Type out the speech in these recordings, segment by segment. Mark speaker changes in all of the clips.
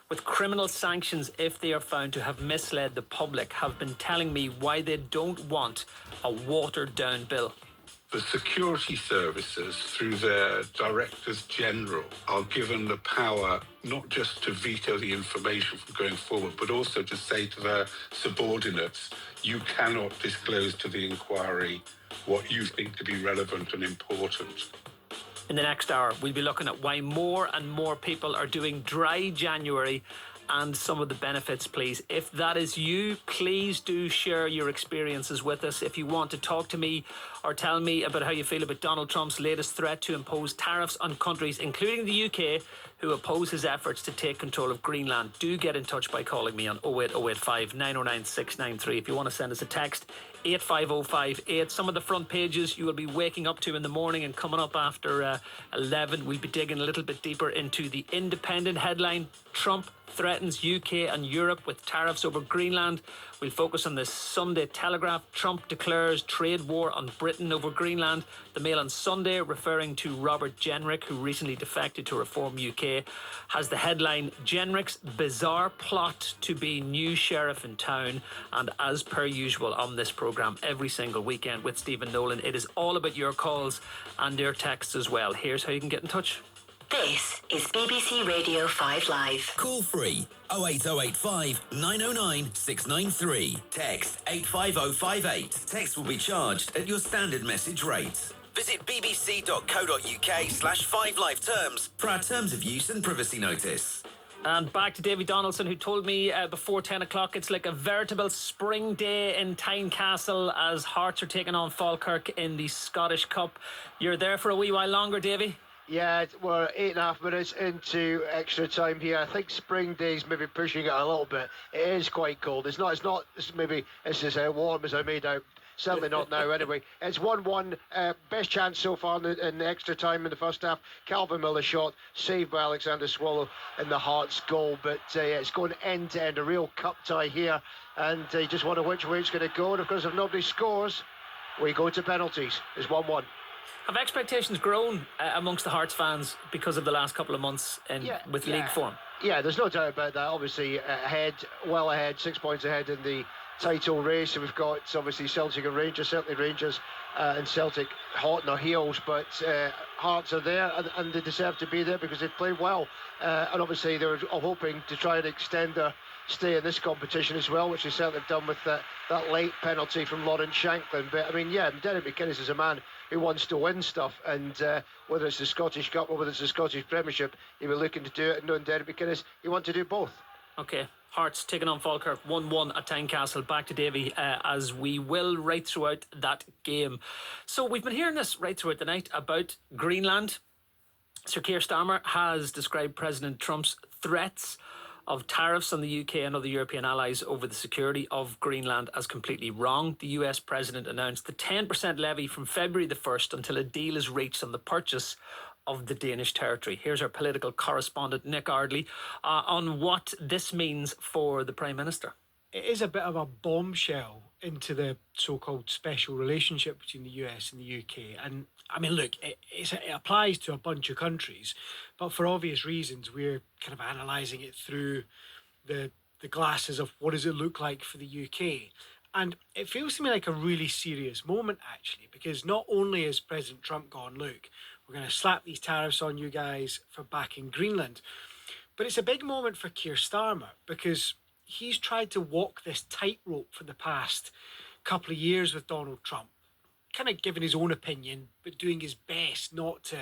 Speaker 1: with criminal sanctions if they are found to have misled the public, have been telling me why they don't want a watered-down bill.
Speaker 2: The security services, through their directors general, are given the power not just to veto the information from going forward, but also to say to their subordinates, you cannot disclose to the inquiry what you think to be relevant and important.
Speaker 1: In the next hour, we'll be looking at why more and more people are doing dry January and some of the benefits, please. If that is you, please do share your experiences with us. If you want to talk to me or tell me about how you feel about Donald Trump's latest threat to impose tariffs on countries, including the UK, who oppose his efforts to take control of Greenland, do get in touch by calling me on 08085 909 693. If you want to send us a text, 85058. Some of the front pages you will be waking up to in the morning, and coming up after 11, we'll be digging a little bit deeper into the Independent headline. Trump threatens UK and Europe with tariffs over Greenland. We'll focus on the Sunday Telegraph. Trump declares trade war on Britain over Greenland. The Mail on Sunday, referring to Robert Jenrick, who recently defected to Reform UK, has the headline, Jenrick's bizarre plot to be new sheriff in town. And as per usual on this programme, every single weekend with Stephen Nolan, it is all about your calls and your texts as well. Here's how you can get in touch.
Speaker 3: This is BBC Radio 5 Live.
Speaker 4: Call free 08085 909 693. Text 85058. Text will be charged at your standard message rate. Visit bbc.co.uk/5live terms for our terms of use and privacy notice.
Speaker 1: And back to Davy Donaldson, who told me before 10 o'clock it's like a veritable spring day in Tynecastle as Hearts are taking on Falkirk in the Scottish Cup. You're there for a wee while longer, Davy?
Speaker 5: Yeah, we're 8.5 minutes into extra time here. I think spring days maybe pushing it a little bit. It is quite cold. It's not maybe it's as warm as I made out. Certainly not now anyway. It's 1-1. Best chance so far in the extra time in the first half. Calvin Miller shot, saved by Alexander Swallow in the Hearts goal. But it's going end to end, a real cup tie here. And you just wonder which way it's going to go. And of course, if nobody scores, we go to penalties. It's 1-1.
Speaker 1: Have expectations grown amongst the Hearts fans because of the last couple of months with league form?
Speaker 5: Yeah, there's no doubt about that. Obviously, well ahead, 6 points ahead in the title race. And we've got obviously Celtic and Rangers, certainly Rangers and Celtic hot on their heels, but Hearts are there and they deserve to be there because they've played well. And obviously they're hoping to try and extend their stay in this competition as well, which they certainly have done with that late penalty from Lawrence Shanklin. But I mean, Derek McInnes is a man who wants to win stuff, and whether it's the Scottish Cup or whether it's the Scottish Premiership, he'll be looking to do it. And knowing Derek McInnes, he wants to do both.
Speaker 1: Okay, Hearts taking on Falkirk 1-1 at Tynecastle. Back to Davy as we will right throughout that game. So we've been hearing this right throughout the night about Greenland. Sir Keir Starmer has described President Trump's threats of tariffs on the UK and other European allies over the security of Greenland as completely wrong. The US president announced the 10% levy from February the 1st until a deal is reached on the purchase of the Danish territory. Here's our political correspondent Nick Ardley on what this means for the Prime Minister.
Speaker 6: It is a bit of a bombshell into the so-called special relationship between the US and the UK. And I mean, look, it applies to a bunch of countries, but for obvious reasons, we're kind of analysing it through the glasses of what does it look like for the UK. And it feels to me like a really serious moment, actually, because not only has President Trump gone, look, we're going to slap these tariffs on you guys for backing Greenland, but it's a big moment for Keir Starmer because he's tried to walk this tightrope for the past couple of years with Donald Trump, kind of giving his own opinion, but doing his best not to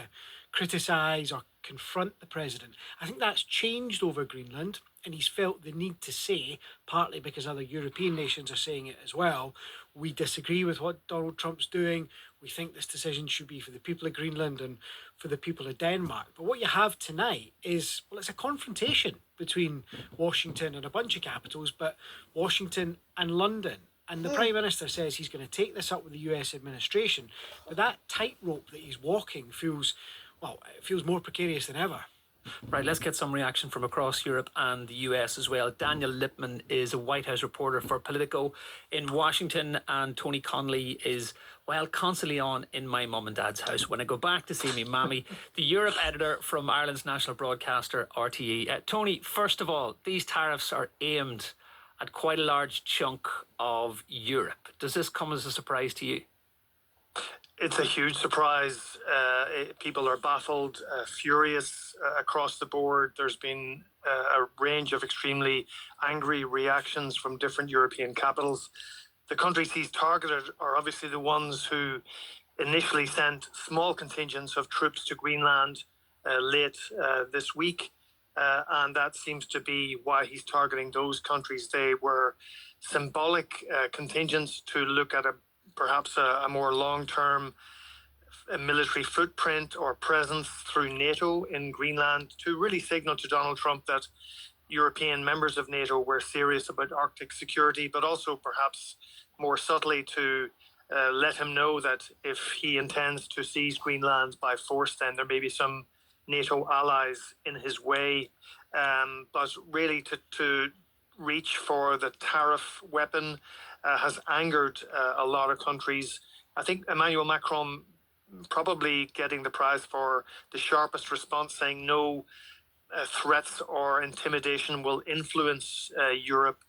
Speaker 6: criticise or confront the president. I think that's changed over Greenland, and he's felt the need to say, partly because other European nations are saying it as well, we disagree with what Donald Trump's doing. We think this decision should be for the people of Greenland and for the people of Denmark. But what you have tonight is, well, it's a confrontation between Washington and a bunch of capitals, but Washington and London. And the Prime Minister says he's going to take this up with the US administration. But that tightrope that he's walking feels more precarious than ever.
Speaker 1: Right, let's get some reaction from across Europe and the US as well. Daniel Lippman is a White House reporter for Politico in Washington, and Tony Connolly is, well, constantly on in my mum and dad's house when I go back to see me mammy, the Europe editor from Ireland's national broadcaster RTE. Tony, first of all, these tariffs are aimed at quite a large chunk of Europe. Does this come as a surprise to you?
Speaker 7: It's a huge surprise. People are baffled, furious across the board. There's been a range of extremely angry reactions from different European capitals. The countries he's targeted are obviously the ones who initially sent small contingents of troops to Greenland late this week. And that seems to be why he's targeting those countries. They were symbolic contingents to look at perhaps a more long-term military footprint or presence through NATO in Greenland to really signal to Donald Trump that European members of NATO were serious about Arctic security, but also perhaps more subtly to let him know that if he intends to seize Greenland by force, then there may be some NATO allies in his way. But really to reach for the tariff weapon has angered a lot of countries. I think Emmanuel Macron probably getting the prize for the sharpest response, saying no threats or intimidation will influence Europe,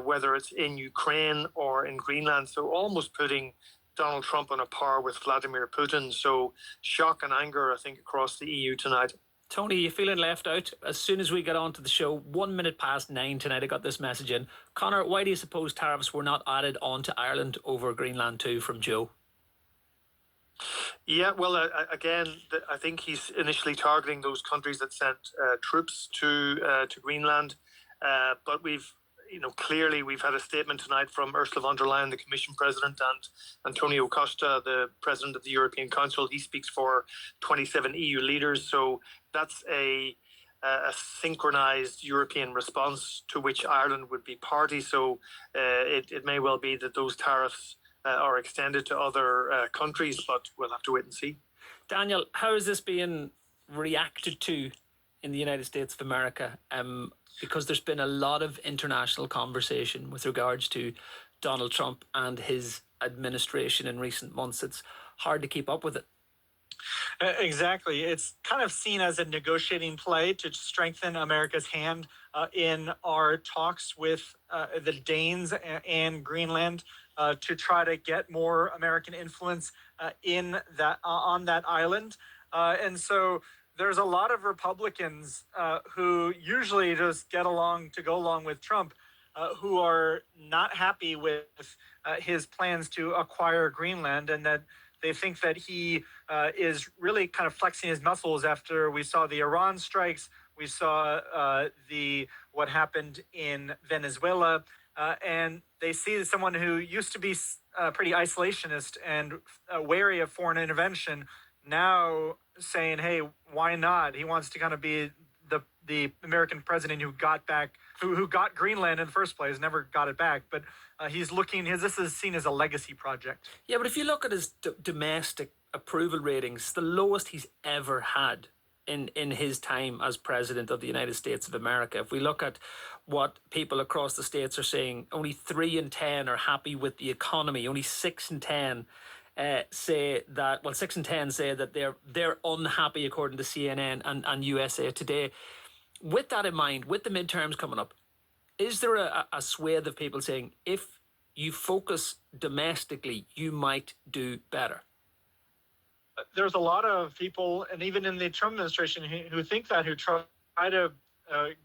Speaker 7: whether it's in Ukraine or in Greenland. So almost putting Donald Trump on a par with Vladimir Putin. So shock and anger, I think, across the EU tonight.
Speaker 1: Tony, you feeling left out? As soon as we got onto the show, 1 minute past 9 tonight, I got this message in. Connor, why do you suppose tariffs were not added on to Ireland over Greenland too, from Joe?
Speaker 7: Yeah, well, again, I think he's initially targeting those countries that sent troops to Greenland. But clearly we've had a statement tonight from Ursula von der Leyen, the Commission President, and Antonio Costa, the President of the European Council. He speaks for 27 EU leaders. So that's a synchronized European response to which Ireland would be party. So it may well be that those tariffs are extended to other countries, but we'll have to wait and see.
Speaker 1: Daniel, how is this being reacted to in the United States of America? Because there's been a lot of international conversation with regards to Donald Trump and his administration in recent months. It's hard to keep up with it.
Speaker 8: Exactly. It's kind of seen as a negotiating play to strengthen America's hand in our talks with the Danes and Greenland to try to get more American influence on that island. And so there's a lot of Republicans who usually just go along with Trump, who are not happy with his plans to acquire Greenland, and that they think that he is really kind of flexing his muscles after we saw the Iran strikes, we saw what happened in Venezuela, and they see someone who used to be pretty isolationist and wary of foreign intervention now saying, hey, why not? He wants to kind of be the American president who got Greenland in the first place, never got it back. But this is seen as a legacy project.
Speaker 1: Yeah, but if you look at his domestic approval ratings, the lowest he's ever had in his time as president of the United States of America. If we look at what people across the states are saying, only 3 in 10 are happy with the economy. Only 6 in 10 say that, well, 6 in 10 say that they're unhappy, according to CNN and USA Today. With that in mind, with the midterms coming up, is there a swathe of people saying if you focus domestically, you might do better?
Speaker 8: There's a lot of people, and even in the Trump administration, who think that, who try to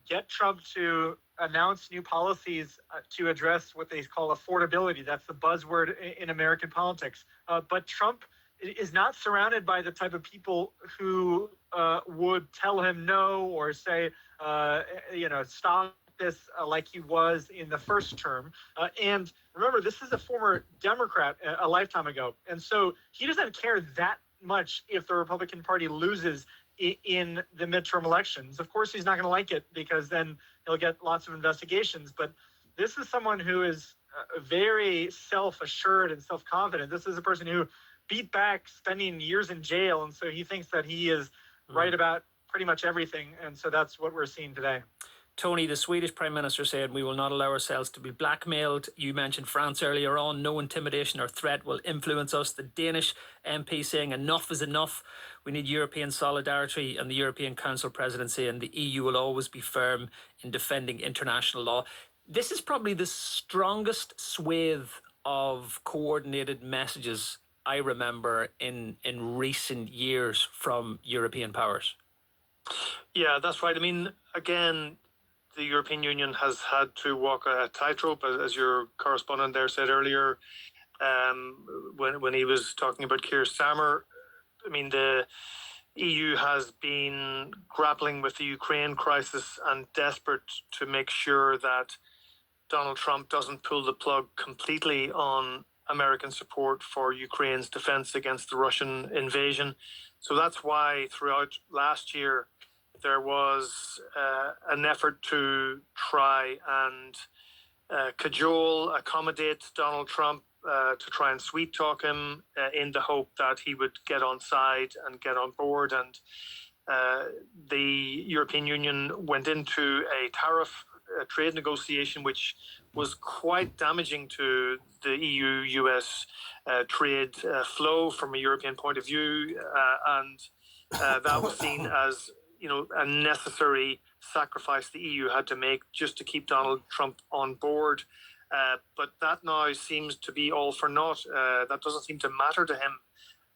Speaker 8: get Trump to announce new policies to address what they call affordability. That's the buzzword in American politics. But Trump is not surrounded by the type of people who would tell him no or say, stop this like he was in the first term. And remember, this is a former Democrat a lifetime ago. And so he doesn't care that much if the Republican Party loses in the midterm elections. Of course, he's not going to like it because then he'll get lots of investigations. But this is someone who is very self-assured and self-confident. This is a person who beat back spending years in jail. And so he thinks that he is right about pretty much everything. And so that's what we're seeing today.
Speaker 1: Tony, the Swedish Prime Minister said we will not allow ourselves to be blackmailed. You mentioned France earlier on. No intimidation or threat will influence us. The Danish MP saying enough is enough. We need European solidarity, and the European Council President saying the EU will always be firm in defending international law. This is probably the strongest swathe of coordinated messages I remember in recent years from European powers.
Speaker 7: Yeah, that's right. I mean, again, the European Union has had to walk a tightrope, as your correspondent there said earlier, when he was talking about Keir Starmer. I mean, the EU has been grappling with the Ukraine crisis and desperate to make sure that Donald Trump doesn't pull the plug completely on American support for Ukraine's defense against the Russian invasion. So that's why throughout last year, there was an effort to try and cajole, accommodate Donald Trump, to try and sweet talk him in the hope that he would get on side and get on board. And the European Union went into a tariff trade negotiation, which was quite damaging to the EU-US trade flow from a European point of view. And that was seen as a necessary sacrifice the EU had to make just to keep Donald Trump on board. But that now seems to be all for naught. That doesn't seem to matter to him.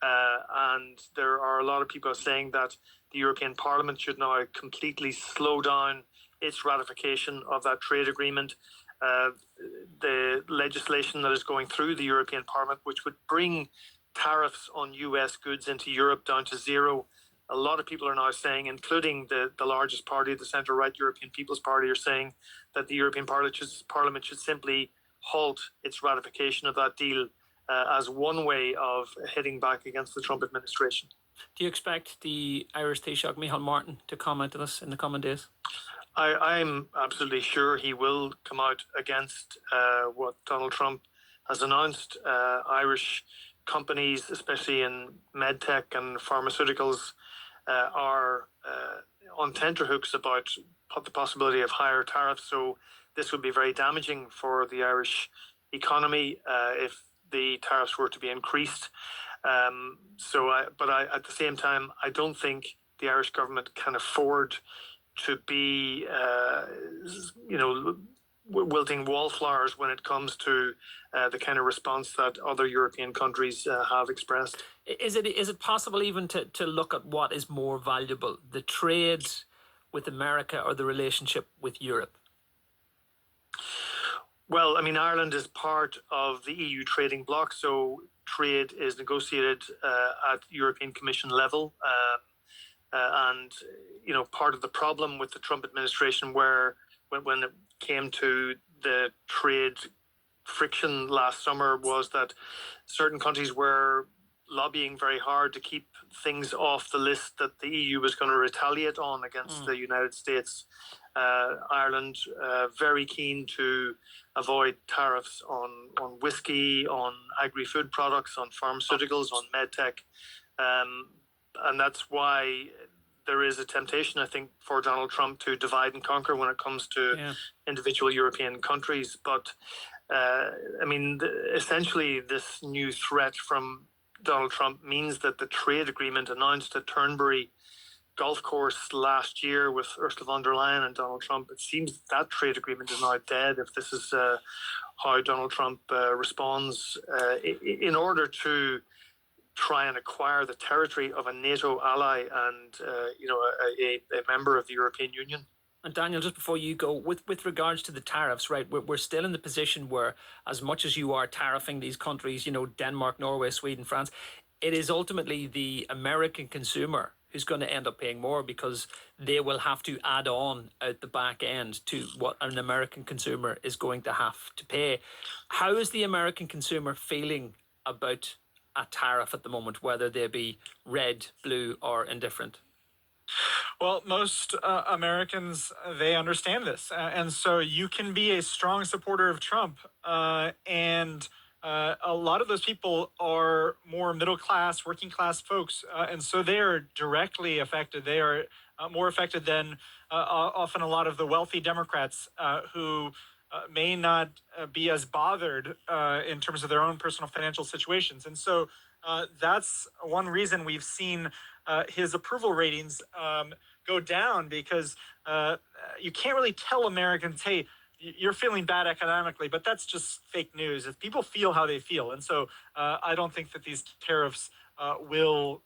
Speaker 7: And there are a lot of people saying that the European Parliament should now completely slow down its ratification of that trade agreement. The legislation that is going through the European Parliament, which would bring tariffs on US goods into Europe down to zero. A lot of people are now saying, including the largest party, the centre-right European People's Party, are saying that the European Parliament should simply halt its ratification of that deal as one way of hitting back against the Trump administration.
Speaker 1: Do you expect the Irish Taoiseach, Micheál Martin, to comment on this in the coming days?
Speaker 7: I'm absolutely sure he will come out against what Donald Trump has announced. Irish companies, especially in medtech and pharmaceuticals, are on tenterhooks about the possibility of higher tariffs. So this would be very damaging for the Irish economy if the tariffs were to be increased. At the same time, I don't think the Irish government can afford to be, wilting wallflowers when it comes to the kind of response that other European countries have expressed.
Speaker 1: Is it possible even to look at what is more valuable, the trade with America or the relationship with Europe?
Speaker 7: Well, I mean, Ireland is part of the EU trading bloc, so trade is negotiated at European Commission level. And part of the problem with the Trump administration, when it came to the trade friction last summer, was that certain countries were lobbying very hard to keep things off the list that the EU was going to retaliate on against the United States. Ireland very keen to avoid tariffs on whiskey, on agri-food products, on pharmaceuticals, on medtech. And that's why there is a temptation, I think, for Donald Trump to divide and conquer when it comes to individual European countries. But essentially, this new threat from Donald Trump means that the trade agreement announced at Turnberry golf course last year with Ursula von der Leyen and Donald Trump, it seems that trade agreement is now dead if this is how Donald Trump responds in order to try and acquire the territory of a NATO ally and a member of the European Union.
Speaker 1: And Daniel, just before you go, with regards to the tariffs, right, we're still in the position where, as much as you are tariffing these countries, Denmark, Norway, Sweden, France, it is ultimately the American consumer who's going to end up paying more, because they will have to add on at the back end to what an American consumer is going to have to pay. How is the American consumer feeling about a tariff at the moment, whether they be red, blue, or indifferent?
Speaker 8: Well, most Americans, they understand this. And so you can be a strong supporter of Trump. And a lot of those people are more middle class, working class folks. And so they are directly affected. They are more affected than often a lot of the wealthy Democrats who may not be as bothered in terms of their own personal financial situations. And so that's one reason we've seen his approval ratings go down, because you can't really tell Americans, hey, you're feeling bad economically, but that's just fake news. If people feel how they feel. And so I don't think that these tariffs will,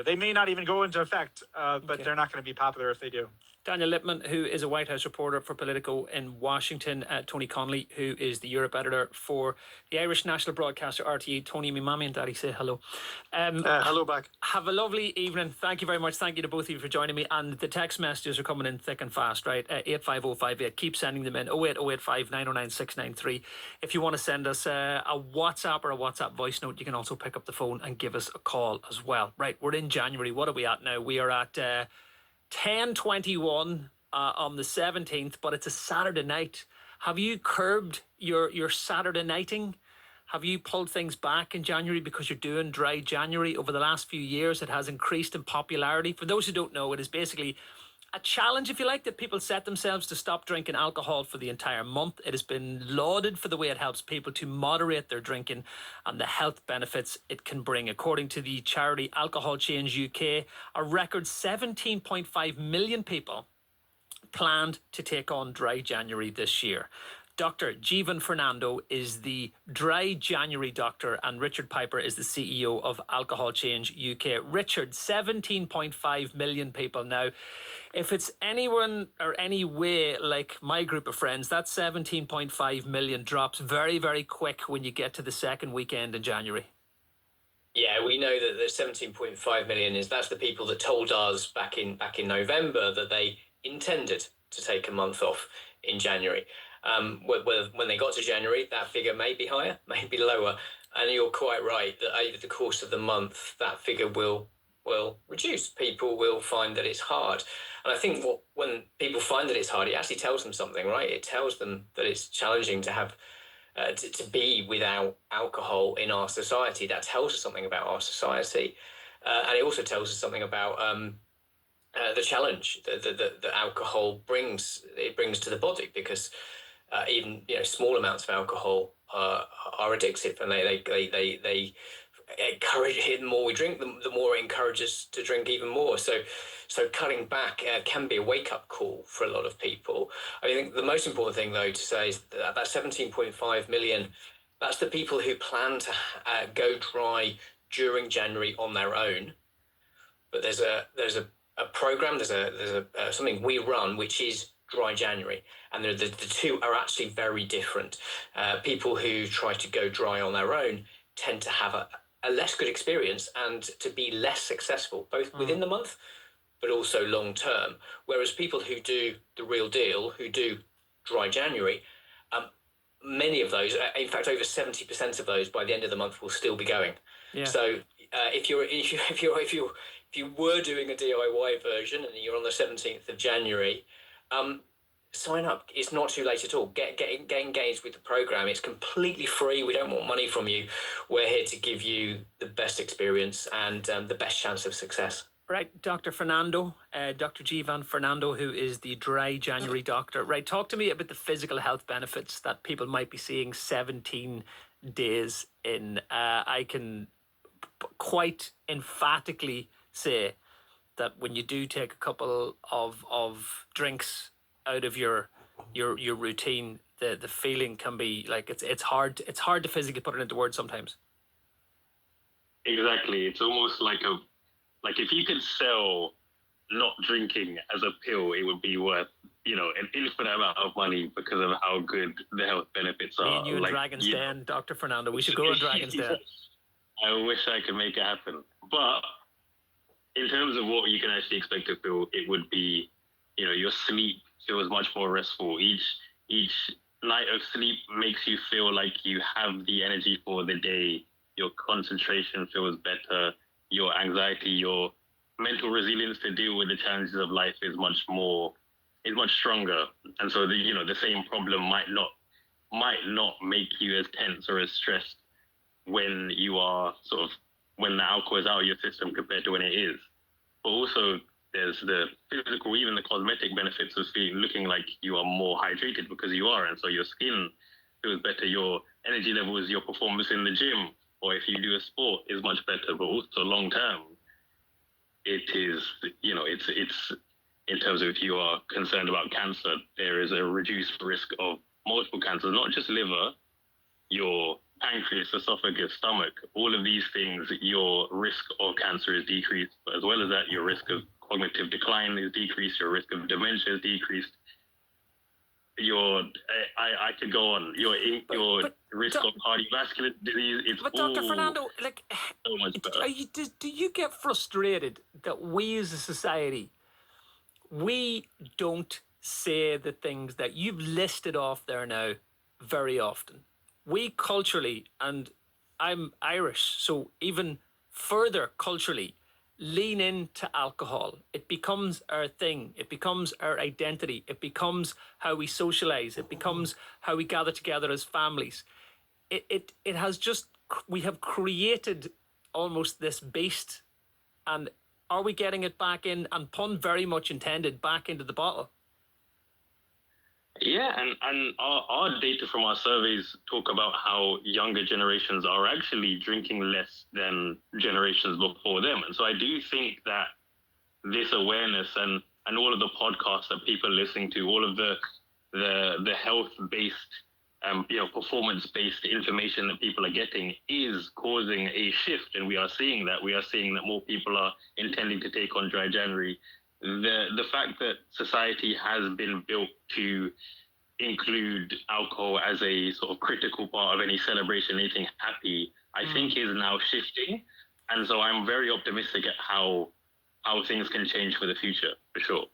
Speaker 8: they may not even go into effect, but they're not going to be popular if they do.
Speaker 1: Daniel Lippman, who is a White House reporter for Politico in Washington, Tony Connolly, who is the Europe editor for the Irish national broadcaster RTE. Tony, me mommy and daddy say hello.
Speaker 7: Hello back.
Speaker 1: Have a lovely evening. Thank you very much. Thank you to both of you for joining me. And the text messages are coming in thick and fast, right? 85058. Keep sending them in. 08085 909 693. If you want to send us a WhatsApp or a WhatsApp voice note, you can also pick up the phone and give us a call as well. Right, we're in January. What are we at now? We are at 10:21 on the 17th, but it's a Saturday night. Have you curbed your Saturday nighting? Have you pulled things back in January because you're doing dry January? Over the last few years, it has increased in popularity. For those who don't know, it is basically a challenge, if you like, that people set themselves to stop drinking alcohol for the entire month. It has been lauded for the way it helps people to moderate their drinking and the health benefits it can bring. According to the charity Alcohol Change UK, a record 17.5 million people planned to take on dry January this year. Dr. Jeevan Fernando is the dry January doctor, and Richard Piper is the CEO of Alcohol Change UK. Richard, 17.5 million people now. If it's anyone or any way like my group of friends, that 17.5 million drops very, very quick when you get to the second weekend in January.
Speaker 9: Yeah, we know that the 17.5 million that's the people that told us back in November that they intended to take a month off in January. When they got to January, that figure may be higher, may be lower, and you're quite right that over the course of the month, that figure will reduce. People will find that it's hard, and I think when people find that it's hard, it actually tells them something, right? It tells them that it's challenging to have to be without alcohol in our society. That tells us something about our society, and it also tells us something about the challenge that alcohol brings to the body, because even small amounts of alcohol are addictive, and they encourage it. The more we drink, the more it encourages us to drink even more. So cutting back can be a wake-up call for a lot of people. I think the most important thing, though, to say is that 17.5 million, that's the people who plan to go dry during January on their own. But there's a program, there's a something we run, which is Dry January, and the two are actually very different. People who try to go dry on their own tend to have a less good experience and to be less successful, both within the month, but also long term. Whereas people who do the real deal, who do Dry January, many of those, in fact, over 70% of those by the end of the month will still be going.
Speaker 1: Yeah.
Speaker 9: So if you were doing a DIY version and you're on the 17th of January, sign up. It's not too late at all. Get engaged with the program. It's completely free. We don't want money from you. We're here to give you the best experience and the best chance of success.
Speaker 1: Right, Dr. Fernando, Dr. Jeevan Fernando, who is the dry January doctor. Right, talk to me about the physical health benefits that people might be seeing 17 days in. I can quite emphatically say that when you do take a couple of drinks out of your routine, the feeling can be like it's hard to physically put it into words sometimes.
Speaker 10: Exactly. It's almost like if you could sell not drinking as a pill, it would be worth an infinite amount of money because of how good the health benefits are.
Speaker 1: Me and you in Dragon's Den, Dr. Fernando. We should go on Dragon's Den.
Speaker 10: I wish I could make it happen. But in terms of what you can actually expect to feel, it would be, your sleep feels much more restful. Each night of sleep makes you feel like you have the energy for the day. Your concentration feels better. Your anxiety, your mental resilience to deal with the challenges of life is much stronger. And so the same problem might not make you as tense or as stressed when the alcohol is out of your system compared to when it is. But also There's the physical, even the cosmetic benefits of looking like you are more hydrated because you are, and so your skin feels better, your energy levels, your performance in the gym, or if you do a sport is much better. But also long term, it is, it's in terms of if you are concerned about cancer, there is a reduced risk of multiple cancers, not just liver, your pancreas, esophagus, stomach, all of these things, your risk of cancer is decreased. But as well as that, your risk of cognitive decline is decreased, your risk of dementia is decreased. I could go on. Your risk of cardiovascular disease, it's
Speaker 1: But
Speaker 10: all
Speaker 1: Dr. Fernando,
Speaker 10: so much better.
Speaker 1: do you get frustrated that we as a society, we don't say the things that you've listed off there now very often? We culturally, and I'm Irish, so even further culturally, lean into alcohol. It becomes our thing. It becomes our identity. It becomes how we socialize. It becomes how we gather together as families. It has just, we have created almost this beast, and are we getting it back in, and pun very much intended, back into the bottle?
Speaker 10: Yeah, and our data from our surveys talk about how younger generations are actually drinking less than generations before them. And so I do think that this awareness and all of the podcasts that people are listening to, all of the health-based, performance-based information that people are getting is causing a shift. And we are seeing that. We are seeing that more people are intending to take on Dry January. The fact that society has been built to include alcohol as a sort of critical part of any celebration, anything happy, I think is now shifting. And so I'm very optimistic at how things can change for the future, for sure.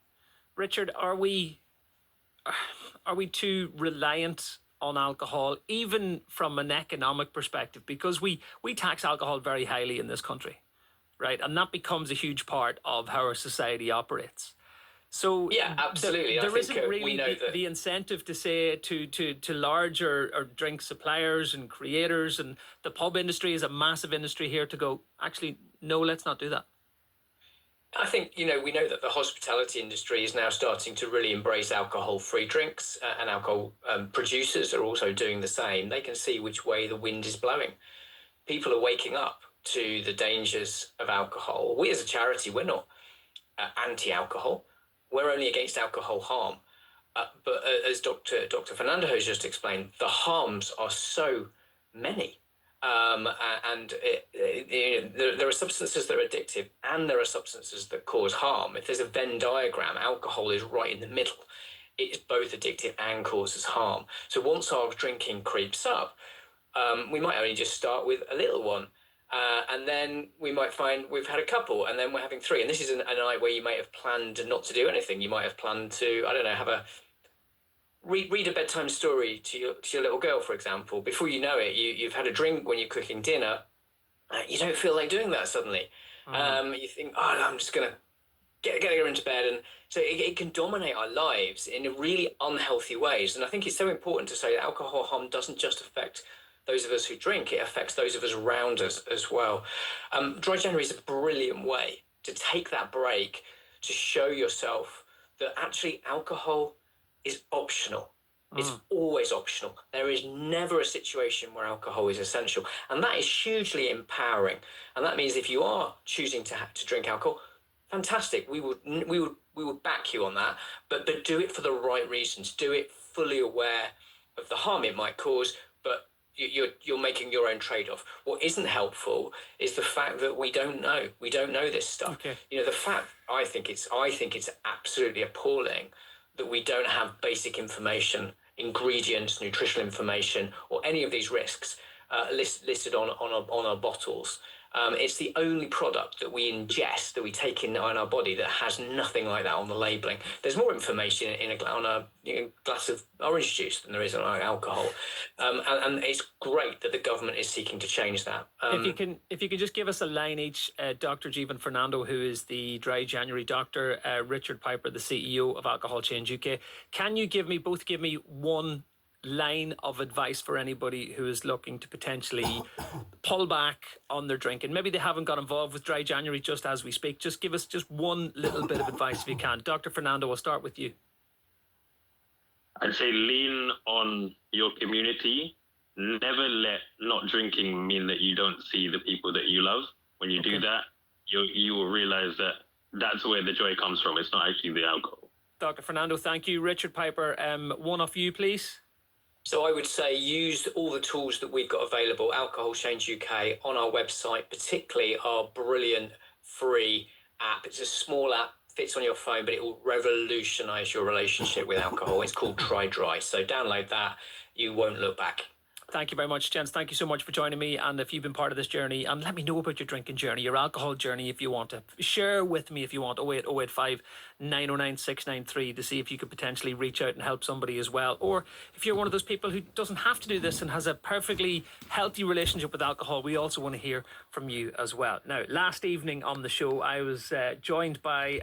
Speaker 1: Richard, are we too reliant on alcohol, even from an economic perspective? Because we tax alcohol very highly in this country, right? And that becomes a huge part of how our society operates. So
Speaker 9: yeah, absolutely.
Speaker 1: There isn't really
Speaker 9: we know
Speaker 1: the incentive to say to large or drink suppliers and creators, and the pub industry is a massive industry here, to go, actually, no, let's not do that.
Speaker 9: I think, we know that the hospitality industry is now starting to really embrace alcohol-free drinks, and alcohol producers are also doing the same. They can see which way the wind is blowing. People are waking up to the dangers of alcohol. We as a charity, we're not anti-alcohol. We're only against alcohol harm. But as Dr. Fernando has just explained, the harms are so many. There are substances that are addictive, and there are substances that cause harm. If there's a Venn diagram, alcohol is right in the middle. It is both addictive and causes harm. So once our drinking creeps up, we might only just start with a little one. And then we might find we've had a couple, and then we're having three. And this is a night where you may have planned not to do anything. You might have planned to, have a read a bedtime story to your little girl, for example. Before you know it, you've had a drink when you're cooking dinner. You don't feel like doing that suddenly. You think, I'm just going to get her into bed. And so it can dominate our lives in really unhealthy ways. And I think it's so important to say that alcohol harm doesn't just affect those of us who drink, it affects those of us around us as well. Dry January is a brilliant way to take that break, to show yourself that actually alcohol is optional. It's always optional. There is never a situation where alcohol is essential. And that is hugely empowering. And that means if you are choosing to drink alcohol, fantastic. We would back you on that. But do it for the right reasons. Do it fully aware of the harm it might cause, but you're making your own trade-off. What isn't helpful is the fact that we don't know. We don't know this stuff.
Speaker 1: Okay.
Speaker 9: The fact, I think it's absolutely appalling that we don't have basic information, ingredients, nutritional information, or any of these risks listed on our bottles. It's the only product that we ingest, that we take in our body, that has nothing like that on the labelling. There's more information on a glass of orange juice than there is on alcohol, and it's great that the government is seeking to change that.
Speaker 1: If you can just give us a line each, Dr. Jeevan Fernando, who is the Dry January doctor, Richard Piper, the CEO of Alcohol Change UK. Can you give me one line of advice for anybody who is looking to potentially pull back on their drinking? Maybe they haven't got involved with Dry January just as we speak. Just give us just one little bit of advice if you can. Dr. Fernando, we'll start with you.
Speaker 10: I'd say lean on your community. Never let not drinking mean that you don't see the people that you love. When you do that, you will realize that that's where the joy comes from. It's not actually the alcohol.
Speaker 1: Dr. Fernando, thank you. Richard Piper, one off you, please.
Speaker 9: So I would say use all the tools that we've got available, Alcohol Change UK, on our website, particularly our brilliant free app. It's a small app, fits on your phone, but it will revolutionise your relationship with alcohol. It's called Try Dry. So download that. You won't look back.
Speaker 1: Thank you very much, gents. Thank you so much for joining me. And if you've been part of this journey, and let me know about your drinking journey, your alcohol journey, if you want to. Share with me if you want, 08085 909 693, to see if you could potentially reach out and help somebody as well. Or if you're one of those people who doesn't have to do this and has a perfectly healthy relationship with alcohol, we also want to hear from you as well. Now, last evening on the show, I was joined by